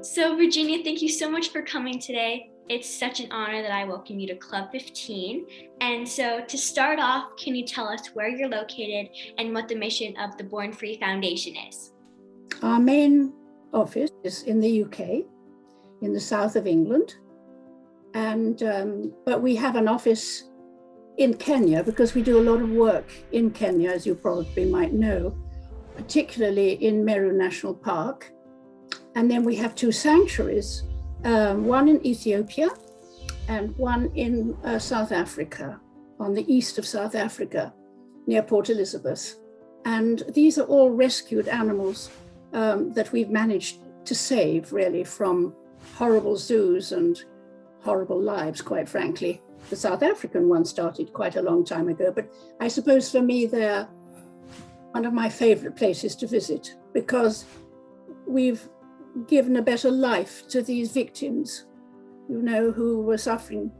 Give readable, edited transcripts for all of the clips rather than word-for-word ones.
So, Virginia, thank you so much for coming today. It's such an honor that I welcome you to Club 15. And so, to start off, can you tell us where you're located and what the mission of the Born Free Foundation is? Our main office is in the UK, in the south of England. But we have an office in Kenya because we do a lot of work in Kenya, as you probably might know, particularly in Meru National Park. And then we have two sanctuaries, one in Ethiopia and one in South Africa, on the east of South Africa, near Port Elizabeth. And these are all rescued animals that we've managed to save, really, from horrible zoos and horrible lives, quite frankly. The South African one started quite a long time ago, but I suppose for me, they're one of my favorite places to visit because we've given a better life to these victims, who were suffering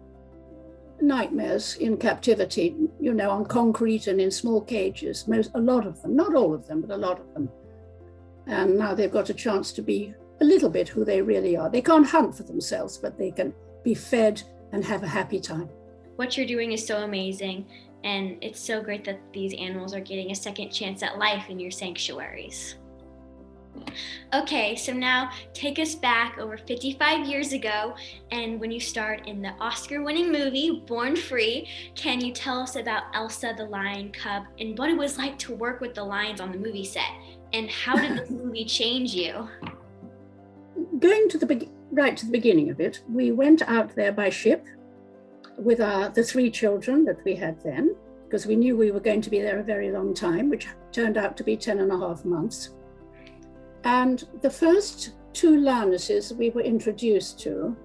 nightmares in captivity, on concrete and in small cages, a lot of them, not all of them, but a lot of them. And now they've got a chance to be a little bit who they really are. They can't hunt for themselves, but they can be fed and have a happy time. What you're doing is so amazing, and it's so great that these animals are getting a second chance at life in your sanctuaries. Okay, so now take us back over 55 years ago, and when you starred in the Oscar-winning movie, Born Free, can you tell us about Elsa the lion cub and what it was like to work with the lions on the movie set? And how did this movie change you? Going right to the beginning of it, we went out there by ship with the three children that we had then, because we knew we were going to be there a very long time, which turned out to be 10 and a half months. And the first two lionesses we were introduced to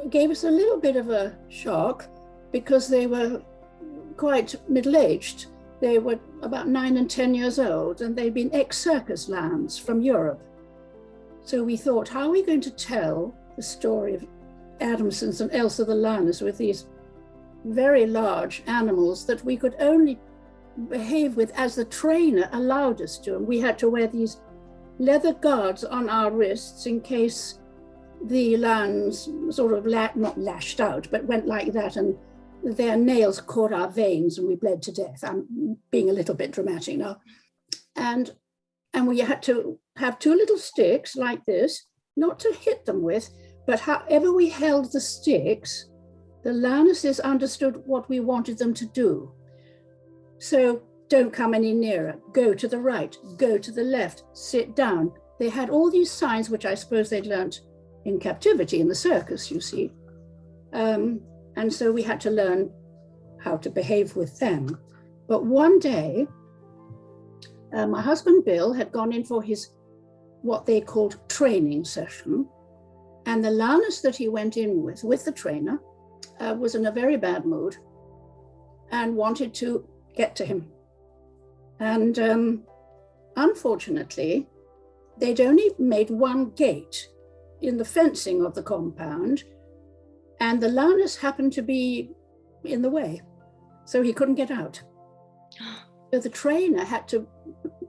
gave us a little bit of a shock because they were quite middle-aged. They were about 9 and 10 years old, and they'd been ex-circus lions from Europe. So we thought, how are we going to tell the story of Adamson's and Elsa the lioness with these very large animals that we could only behave with as the trainer allowed us to? And we had to wear these leather guards on our wrists in case the lions sort of not lashed out, but went like that, and their nails caught our veins and we bled to death. I'm being a little bit dramatic now. And we had to have two little sticks like this, not to hit them with, but however we held the sticks, the lionesses understood what we wanted them to do. So don't come any nearer, go to the right, go to the left, sit down. They had all these signs, which I suppose they'd learnt in captivity in the circus, you see. And so we had to learn how to behave with them. But one day, my husband Bill had gone in for his, what they called training session. And the lioness that he went in with the trainer, was in a very bad mood and wanted to get to him. And unfortunately, they'd only made one gate in the fencing of the compound, and the lioness happened to be in the way, so he couldn't get out. So the trainer had to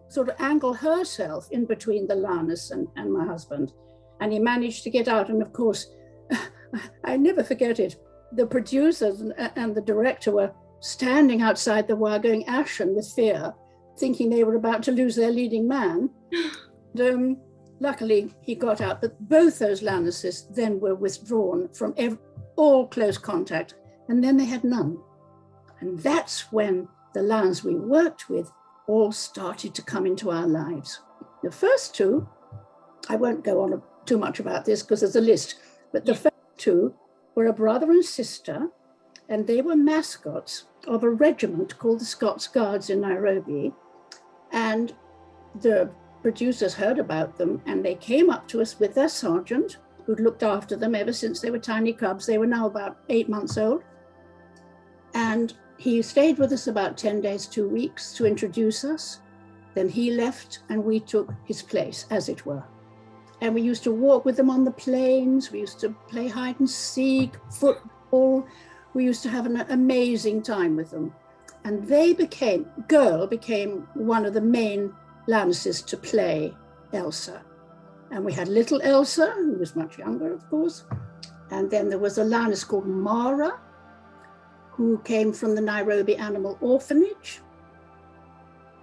sort of angle herself in between the lioness and my husband, and he managed to get out. And of course, I never forget it, the producers and the director were standing outside the wire going ashen with fear, thinking they were about to lose their leading man. And, luckily, he got out, but both those lionesses then were withdrawn from all close contact, and then they had none. And that's when the lions we worked with all started to come into our lives. The first two, I won't go on too much about this because there's a list, but the first two were a brother and sister, and they were mascots of a regiment called the Scots Guards in Nairobi. And the producers heard about them, and they came up to us with their sergeant, who'd looked after them ever since they were tiny cubs. They were now about 8 months old. And he stayed with us about 10 days, 2 weeks to introduce us. Then he left and we took his place, as it were. And we used to walk with them on the plains. We used to play hide and seek, football. We used to have an amazing time with them. And Girl became one of the main lionesses to play Elsa. And we had little Elsa, who was much younger, of course. And then there was a lioness called Mara, who came from the Nairobi Animal Orphanage.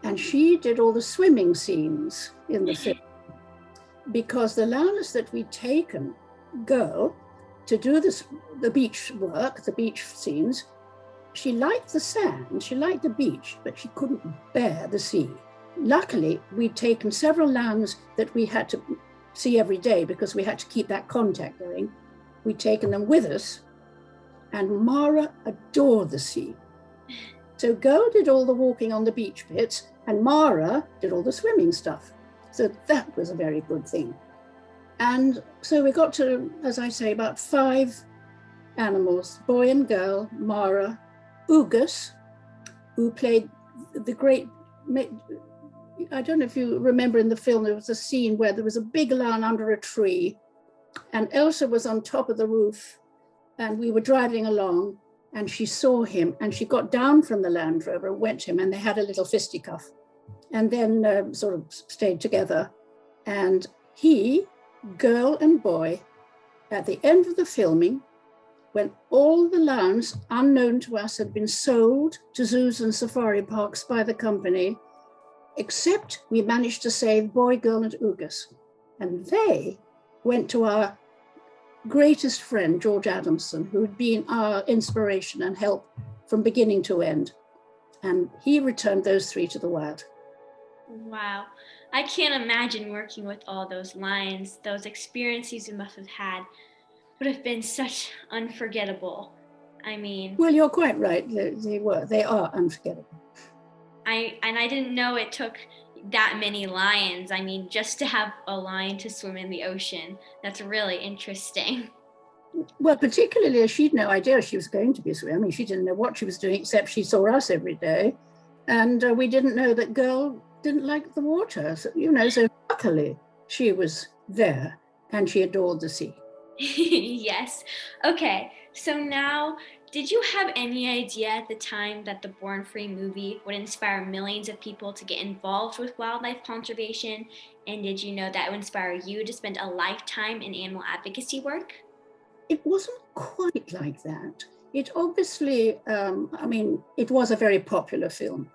And she did all the swimming scenes in the film. Because the lioness that we'd taken, girl, to do the beach work, the beach scenes, she liked the sand, she liked the beach, but she couldn't bear the sea. Luckily, we'd taken several lambs that we had to see every day because we had to keep that contact going. We'd taken them with us, and Mara adored the sea. So Go did all the walking on the beach bits, and Mara did all the swimming stuff. So that was a very good thing. And so we got to, as I say, about 5 animals, boy and girl, Mara, Ugas, who played the great, I don't know if you remember in the film, there was a scene where there was a big lion under a tree and Elsa was on top of the roof and we were driving along and she saw him and she got down from the Land Rover, went to him and they had a little fisticuff and then sort of stayed together. And he, girl and boy, at the end of the filming, when all the lions, unknown to us, had been sold to zoos and safari parks by the company, except we managed to save boy, girl, and Ugas. And they went to our greatest friend, George Adamson, who had been our inspiration and help from beginning to end. And he returned those 3 to the wild. Wow. I can't imagine working with all those lions. Those experiences you must have had would have been such unforgettable. I mean... Well, you're quite right. They are unforgettable. I didn't know it took that many lions. I mean, just to have a lion to swim in the ocean, that's really interesting. Well, particularly as she'd no idea she was going to be swimming. I mean, she didn't know what she was doing, except she saw us every day. And we didn't know that girl didn't like the water. So, so luckily she was there and she adored the sea. Yes. Okay. So now, did you have any idea at the time that the Born Free movie would inspire millions of people to get involved with wildlife conservation? And did you know that would inspire you to spend a lifetime in animal advocacy work? It wasn't quite like that. It obviously, it was a very popular film.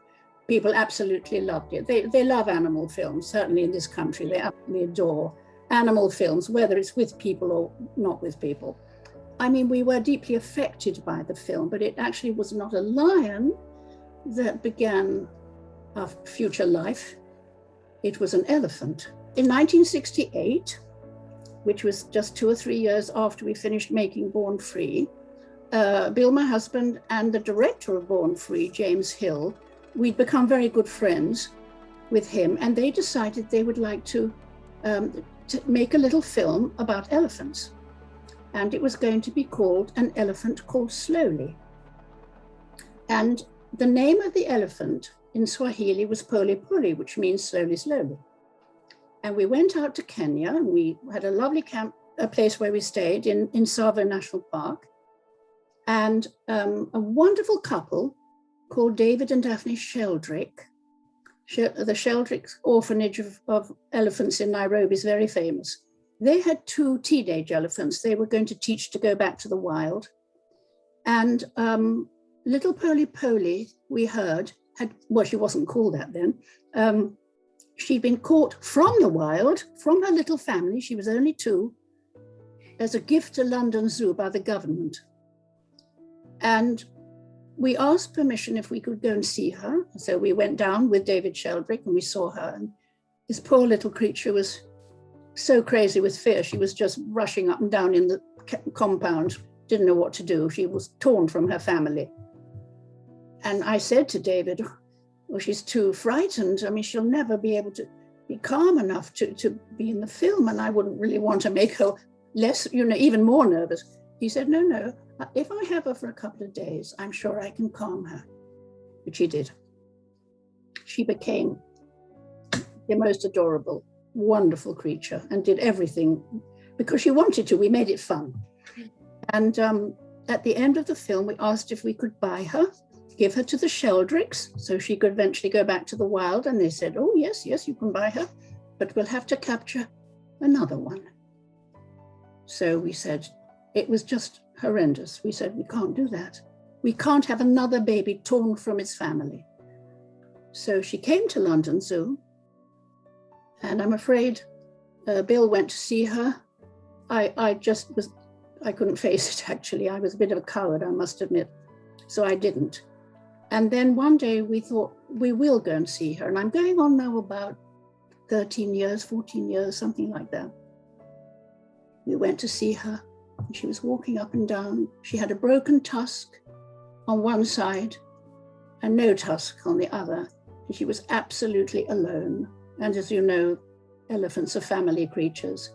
People absolutely loved it. They love animal films, certainly in this country. They absolutely adore animal films, whether it's with people or not with people. I mean, we were deeply affected by the film, but it actually was not a lion that began our future life. It was an elephant. In 1968, which was just 2 or 3 years after we finished making Born Free, Bill, my husband, and the director of Born Free, James Hill, we'd become very good friends with him, and they decided they would like to make a little film about elephants. And it was going to be called An Elephant Called Slowly. And the name of the elephant in Swahili was Pole Pole, which means slowly, slowly. And we went out to Kenya, and we had a lovely camp, a place where we stayed in Tsavo National Park. And a wonderful couple called David and Daphne Sheldrick, the Sheldrick orphanage of elephants in Nairobi is very famous. They had 2 teenage elephants they were going to teach to go back to the wild. And little Pole Pole, we heard, she wasn't called that then. She'd been caught from the wild, from her little family, she was only 2, as a gift to London Zoo by the government. And we asked permission if we could go and see her. So we went down with David Sheldrick and we saw her. And this poor little creature was so crazy with fear. She was just rushing up and down in the compound, didn't know what to do. She was torn from her family. And I said to David, well, she's too frightened. I mean, she'll never be able to be calm enough to be in the film. And I wouldn't really want to make her less, even more nervous. He said, no, if I have her for a couple of days, I'm sure I can calm her. Which he did. She became the most adorable, wonderful creature and did everything because she wanted to. We made it fun. And at the end of the film, we asked if we could buy her, give her to the Sheldricks so she could eventually go back to the wild. And they said, oh, yes, you can buy her, but we'll have to capture another one. So we said, it was just horrendous. We said, we can't do that. We can't have another baby torn from its family. So she came to London Zoo, and I'm afraid Bill went to see her. I couldn't face it, actually. I was a bit of a coward, I must admit. So I didn't. And then one day we thought, we will go and see her. And I'm going on now about 13 years, 14 years, something like that. We went to see her, and she was walking up and down. She had a broken tusk on one side and no tusk on the other. And she was absolutely alone. And as you know, elephants are family creatures.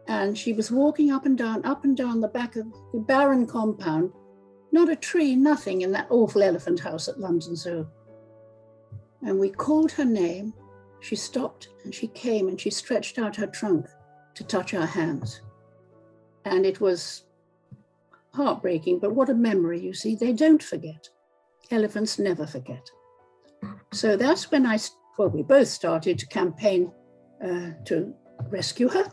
And she was walking up and down the back of the barren compound. Not a tree, nothing in that awful elephant house at London Zoo. And we called her name. She stopped and she came and she stretched out her trunk to touch our hands. And it was heartbreaking, but what a memory, you see. They don't forget. Elephants never forget. So that's when we both started to campaign to rescue her.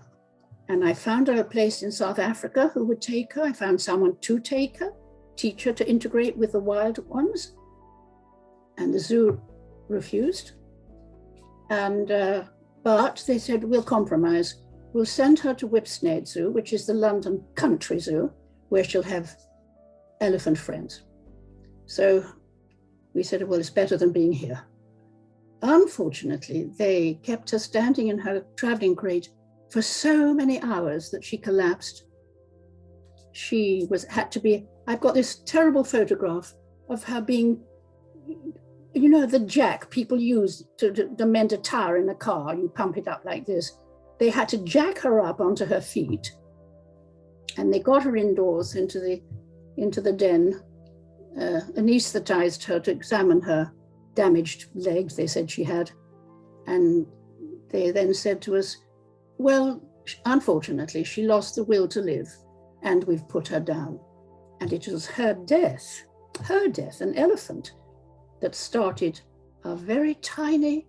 And I found her a place in South Africa who would take her. I found someone to take her, teach her to integrate with the wild ones. And the zoo refused. And but they said, we'll compromise. We'll send her to Whipsnade Zoo, which is the London Country Zoo, where she'll have elephant friends. So we said, well, it's better than being here. Unfortunately, they kept her standing in her traveling crate for so many hours that she collapsed. I've got this terrible photograph of her being, you know, the jack people use to mend a tire in a car. You pump it up like this. They had to jack her up onto her feet, and they got her indoors into the den, anesthetized her to examine her damaged legs, they said she had. And they then said to us, well, unfortunately, she lost the will to live, and we've put her down. And it was her death, an elephant, that started a very tiny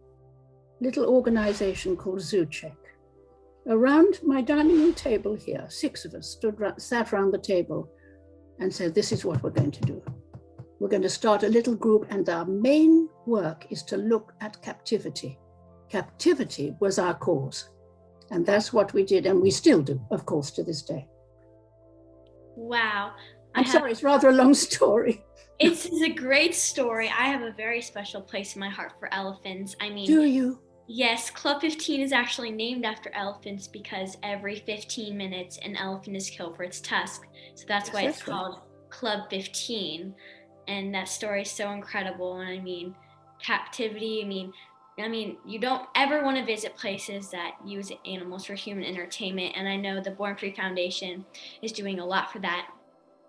little organization called ZooCheck. Around my dining room table here, 6 of us sat around the table and said, this is what we're going to do. We're going to start a little group, and our main work is to look at captivity. Captivity was our cause. And that's what we did, and we still do, of course, to this day. Wow. I'm sorry, it's rather a long story. It's a great story. I have a very special place in my heart for elephants. I mean, do you? Yes, Club 15 is actually named after elephants because every 15 minutes an elephant is killed for its tusk. So that's why it's called Club 15. And that story is so incredible. And I mean, captivity, I mean, you don't ever want to visit places that use animals for human entertainment. And I know the Born Free Foundation is doing a lot for that.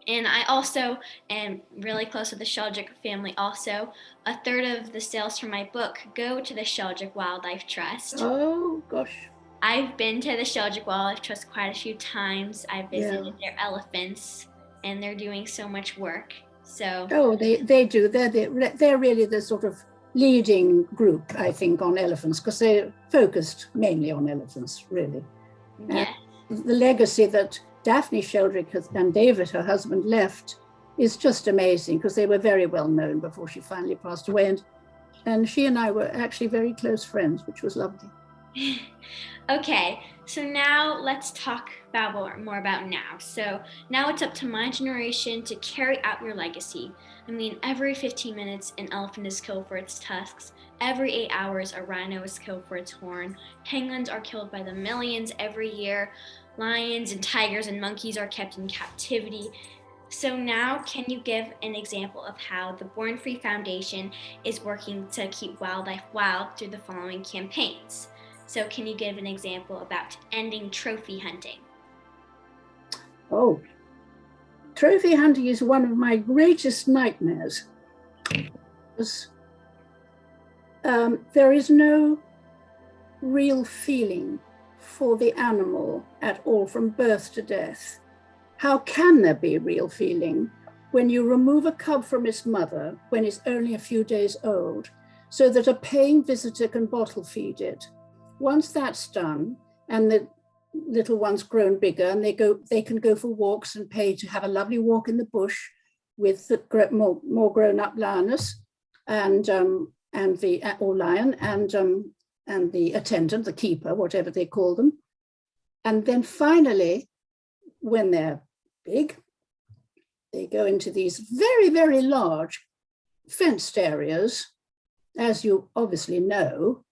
And I also am really close with the Sheldrick family also. A third of the sales from my book go to the Sheldrick Wildlife Trust. Oh, gosh. I've been to the Sheldrick Wildlife Trust quite a few times. I've visited their elephants, and they're doing so much work. So. Oh, they do. They're really the sort of leading group, I think, on elephants, because they're focused mainly on elephants, really. Yes. The legacy that Daphne Sheldrick and David, her husband, left is just amazing, because they were very well known before she finally passed away. And she and I were actually very close friends, which was lovely. Okay, so now let's talk more about now. So now it's up to my generation to carry out your legacy. I mean, every 15 minutes, an elephant is killed for its tusks. Every 8 hours, a rhino is killed for its horn. Penguins are killed by the millions every year. Lions and tigers and monkeys are kept in captivity. So now, can you give an example of how the Born Free Foundation is working to keep wildlife wild through the following campaigns? So can you give an example about ending trophy hunting? Oh, trophy hunting is one of my greatest nightmares. There is no real feeling for the animal at all from birth to death. How can there be real feeling when you remove a cub from its mother when it's only a few days old so that a paying visitor can bottle feed it? Once that's done and the little ones grown bigger, and they can go for walks and pay to have a lovely walk in the bush with the more grown-up lioness and the or lion and the attendant, the keeper, whatever they call them. And then finally, when they're big, they go into these very, very large fenced areas, as you obviously know.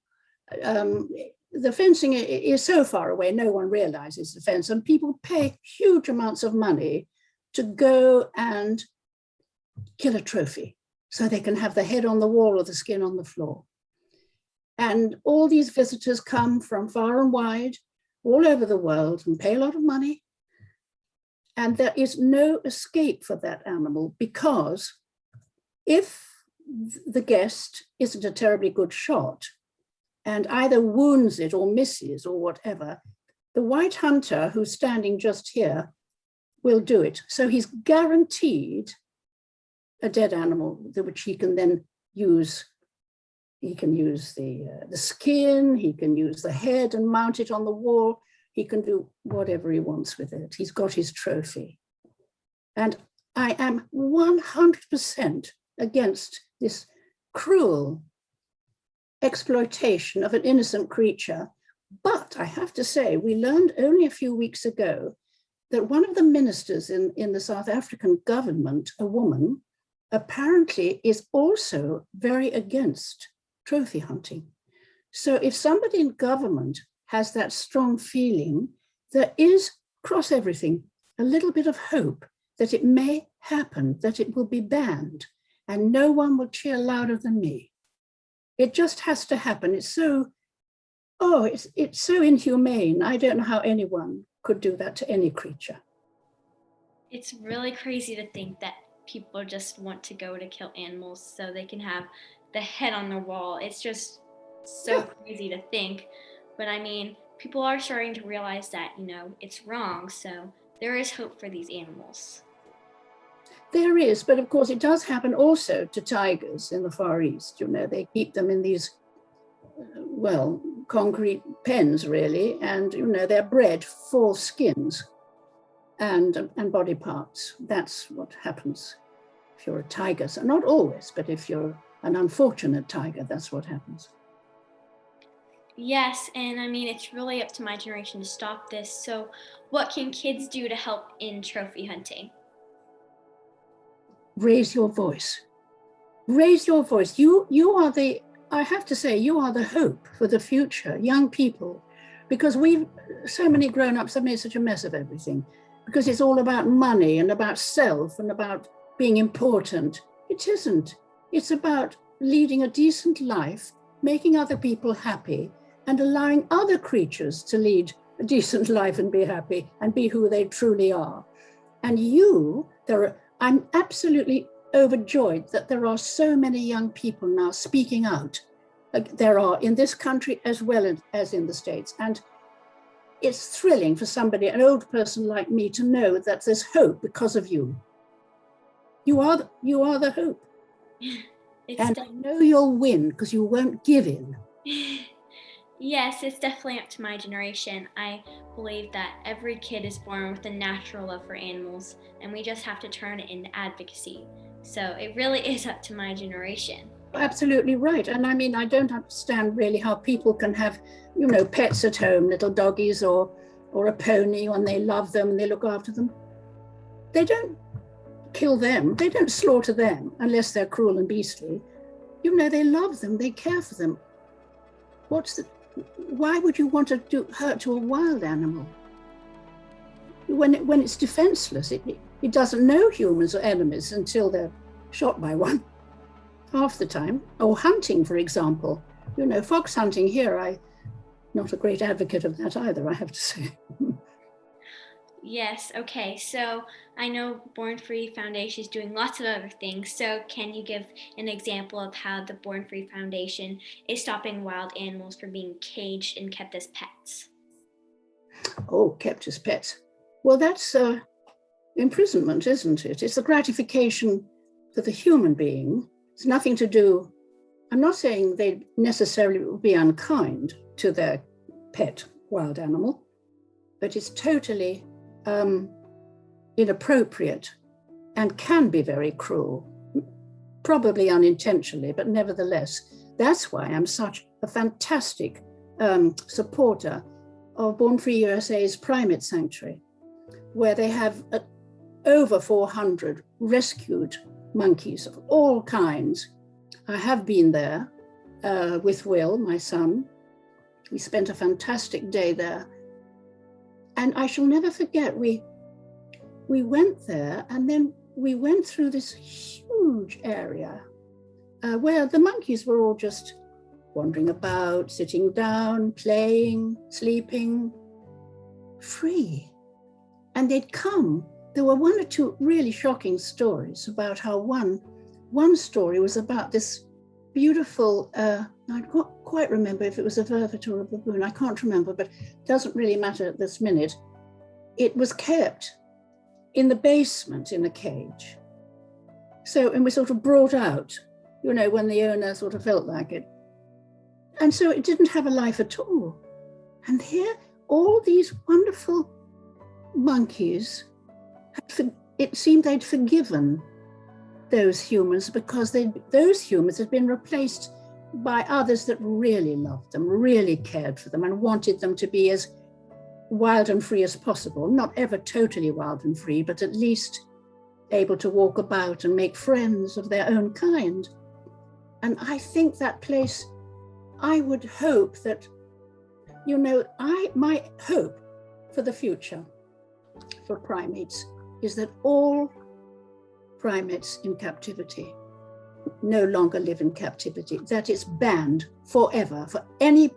The fencing is so far away, no one realizes the fence, and people pay huge amounts of money to go and kill a trophy so they can have the head on the wall or the skin on the floor. And all these visitors come from far and wide, all over the world, and pay a lot of money. And there is no escape for that animal, because if the guest isn't a terribly good shot and either wounds it or misses or whatever, the white hunter who's standing just here will do it. So he's guaranteed a dead animal, which he can then use. He can use the skin, he can use the head and mount it on the wall. He can do whatever he wants with it. He's got his trophy. And I am 100% against this cruel exploitation of an innocent creature. But I have to say, we learned only a few weeks ago that one of the ministers in the South African government, a woman, apparently is also very against trophy hunting. So if somebody in government has that strong feeling, there is, across everything, a little bit of hope that it may happen, that it will be banned, and no one will cheer louder than me. It just has to happen. It's so inhumane. I don't know how anyone could do that to any creature. It's really crazy to think that people just want to go to kill animals so they can have the head on the wall. It's just so crazy to think. But I mean, people are starting to realize that, it's wrong. So there is hope for these animals. There is, but of course it does happen also to tigers in the Far East. They keep them in these, concrete pens really, and they're bred for skins and body parts. That's what happens if you're a tiger. So not always, but if you're an unfortunate tiger, that's what happens. Yes, and I mean, it's really up to my generation to stop this. So what can kids do to help in trophy hunting? Raise your voice. Raise your voice. You are I have to say, you are the hope for the future, young people, because so many grown-ups have made such a mess of everything, because it's all about money and about self and about being important. It isn't. It's about leading a decent life, making other people happy, and allowing other creatures to lead a decent life and be happy and be who they truly are. And I'm absolutely overjoyed that there are so many young people now speaking out. There are in this country as well as in the States. And it's thrilling for an old person like me, to know that there's hope because of you. You are the hope. And I know you'll win because you won't give in. Yes, it's definitely up to my generation. I believe that every kid is born with a natural love for animals, and we just have to turn it into advocacy. So it really is up to my generation. Absolutely right. And I mean, I don't understand really how people can have, pets at home, little doggies or a pony, and they love them and they look after them. They don't kill them. They don't slaughter them unless they're cruel and beastly. They love them. They care for them. Why would you want to do hurt to a wild animal? When it's defenseless, it doesn't know humans or enemies until they're shot by one, half the time. Or hunting, for example. Fox hunting here, I'm not a great advocate of that either, I have to say. Yes, okay, so I know Born Free Foundation is doing lots of other things, so can you give an example of how the Born Free Foundation is stopping wild animals from being caged and kept as pets? Oh, kept as pets. Well, that's imprisonment, isn't it? It's the gratification for the human being. It's nothing to do, I'm not saying they necessarily will be unkind to their pet wild animal, but it's totally inappropriate and can be very cruel, probably unintentionally, but nevertheless. That's why I'm such a fantastic supporter of Born Free USA's primate sanctuary, where they have over 400 rescued monkeys of all kinds. I have been there with Will, my son. We spent a fantastic day there. And I shall never forget, we went there, and then we went through this huge area where the monkeys were all just wandering about, sitting down, playing, sleeping, free. And they'd come. There were one or two really shocking stories about how one story was about this beautiful, I can't quite remember if it was a vervet or a baboon, I can't remember, but it doesn't really matter at this minute. It was kept in the basement in a cage. So, and was sort of brought out, you know, when the owner sort of felt like it. And so it didn't have a life at all. And here, all these wonderful monkeys, it seemed they'd forgiven those humans because those humans had been replaced by others that really loved them, really cared for them, and wanted them to be as wild and free as possible. Not ever totally wild and free, but at least able to walk about and make friends of their own kind. And I think that place, I would hope that, you know, my hope for the future for primates is that all primates in captivity no longer live in captivity, that it's banned forever for any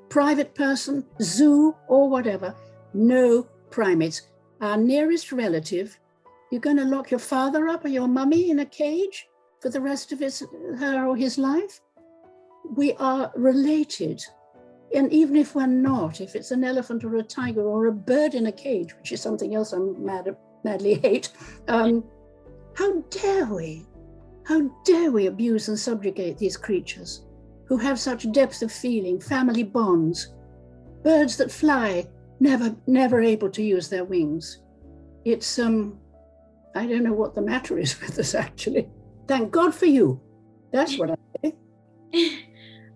private person, zoo or whatever, no primates. Our nearest relative, you're going to lock your father up or your mummy in a cage for the rest of her or his life? We are related. And even if we're not, if it's an elephant or a tiger or a bird in a cage, which is something else I'm madly hate, how dare we? How dare we abuse and subjugate these creatures who have such depth of feeling, family bonds, birds that fly, never able to use their wings. It's, I don't know what the matter is with us, actually. Thank God for you. That's what I say.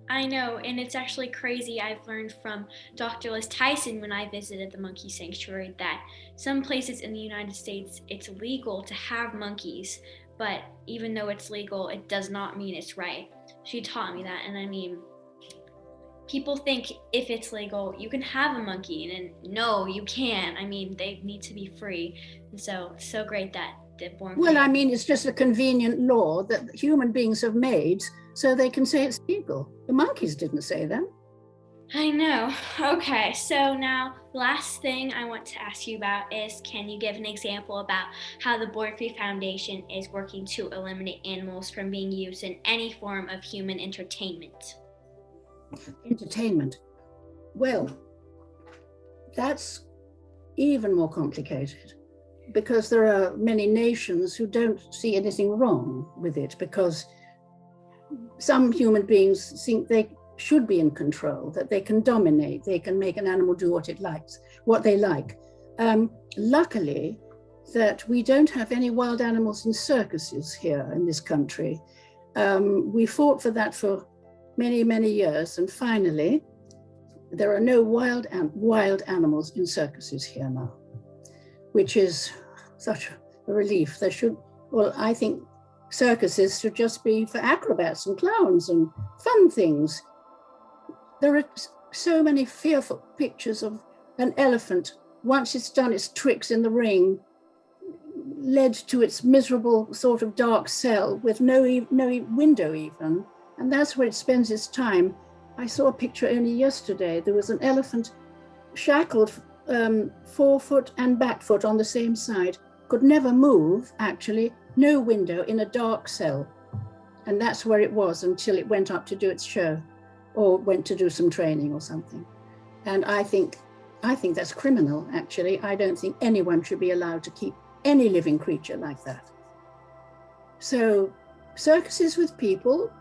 I know, and it's actually crazy. I've learned from Dr. Liz Tyson when I visited the monkey sanctuary that some places in the United States, it's legal to have monkeys, but even though it's legal, it does not mean it's right. She taught me that, and I mean, people think if it's legal, you can have a monkey, and no, you can't. I mean, they need to be free, and so great that they're born. Well, I mean, it's just a convenient law that human beings have made so they can say it's legal. The monkeys didn't say that. I know. Okay, so now last thing I want to ask you about is, can you give an example about how the Born Free Foundation is working to eliminate animals from being used in any form of human entertainment? Entertainment. Well, that's even more complicated because there are many nations who don't see anything wrong with it because some human beings think they should be in control, that they can dominate, they can make an animal do what it likes, what they like. Luckily, that we don't have any wild animals in circuses here in this country. We fought for that for many, many years, and finally, there are no wild animals in circuses here now, which is such a relief. There should, well, I think circuses should just be for acrobats and clowns and fun things. There are so many fearful pictures of an elephant, once it's done its tricks in the ring, led to its miserable sort of dark cell with no window even, and that's where it spends its time. I saw a picture only yesterday. There was an elephant shackled forefoot and back foot on the same side, could never move, actually, no window in a dark cell. And that's where it was until it went up to do its show or went to do some training or something. And I think that's criminal, actually. I don't think anyone should be allowed to keep any living creature like that. So circuses with people,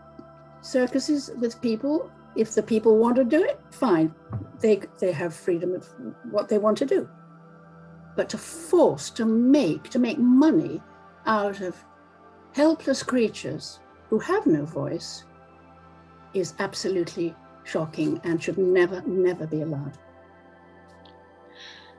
if the people want to do it, fine. they have freedom of what they want to do. But to force to make money out of helpless creatures who have no voice is absolutely shocking and should never be allowed.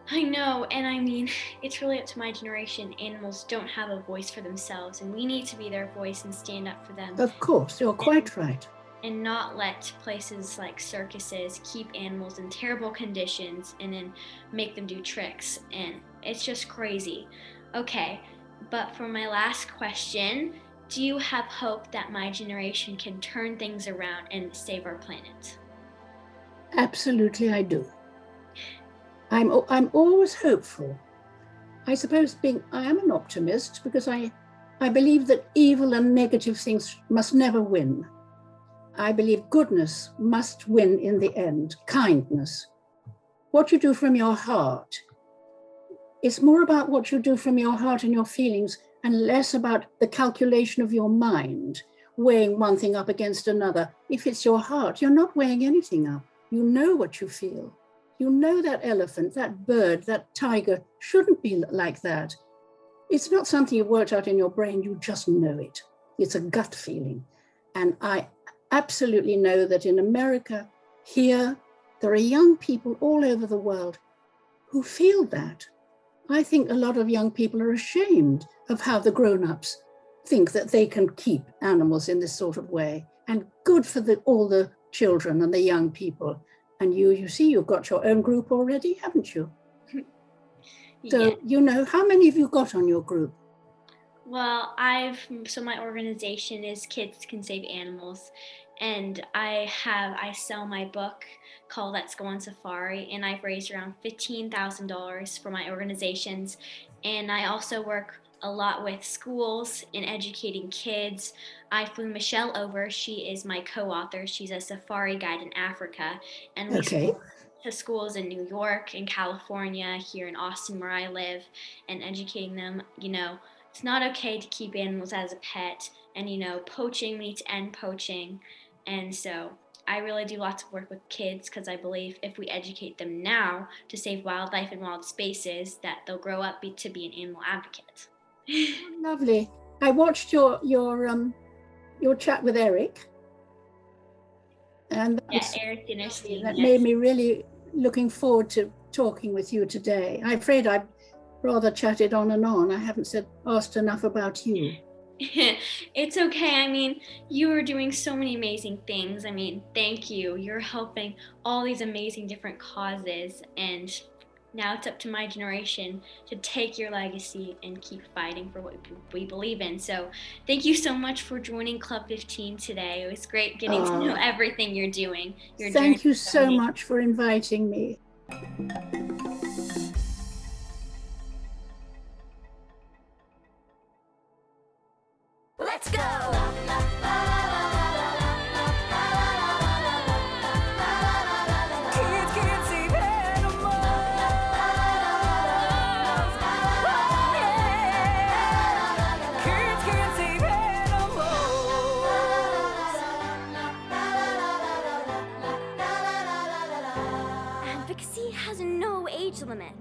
I know, and I mean, it's really up to my generation. Animals don't have a voice for themselves, and we need to be their voice and stand up for them. Of course, you're quite right. And not let places like circuses keep animals in terrible conditions and then make them do tricks. And it's just crazy. Okay, but for my last question, do you have hope that my generation can turn things around and save our planet? Absolutely, I do. I'm always hopeful. I suppose I am an optimist because I believe that evil and negative things must never win. I believe goodness must win in the end, kindness. What you do from your heart. It's more about what you do from your heart and your feelings and less about the calculation of your mind, weighing one thing up against another. If it's your heart, you're not weighing anything up. You know what you feel. You know that elephant, that bird, that tiger shouldn't be like that. It's not something you've worked out in your brain, you just know it. It's a gut feeling. And I absolutely know that in America, here, there are young people all over the world who feel that. I think a lot of young people are ashamed of how the grown-ups think that they can keep animals in this sort of way. And good for all the children and the young people. And you see, you've got your own group already, haven't you? So, Yeah. How many have you got on your group? Well, so my organization is Kids Can Save Animals, and I sell my book called Let's Go on Safari, and I've raised around $15,000 for my organizations. And I also work a lot with schools in educating kids. I flew Michelle over. She is my co-author. She's a safari guide in Africa, and we spoke to schools in New York, in California, here in Austin where I live, and educating them, it's not okay to keep animals as a pet, and poaching, we need to end poaching. And so I really do lots of work with kids because I believe if we educate them now to save wildlife and wild spaces, that they'll grow up to be an animal advocate. Lovely. I watched your chat with Eric, and Eric Dinnerstein. That made me really looking forward to talking with you today. I'm afraid I've rather chatted on and on. I haven't asked enough about you. It's okay. I mean, you are doing so many amazing things. I mean, thank you. You're helping all these amazing different causes, and now it's up to my generation to take your legacy and keep fighting for what we believe in. So thank you so much for joining Club 15 today. It was great getting to know everything you're doing. Thank you so much for inviting me. Let's go! Advocacy has no age limit.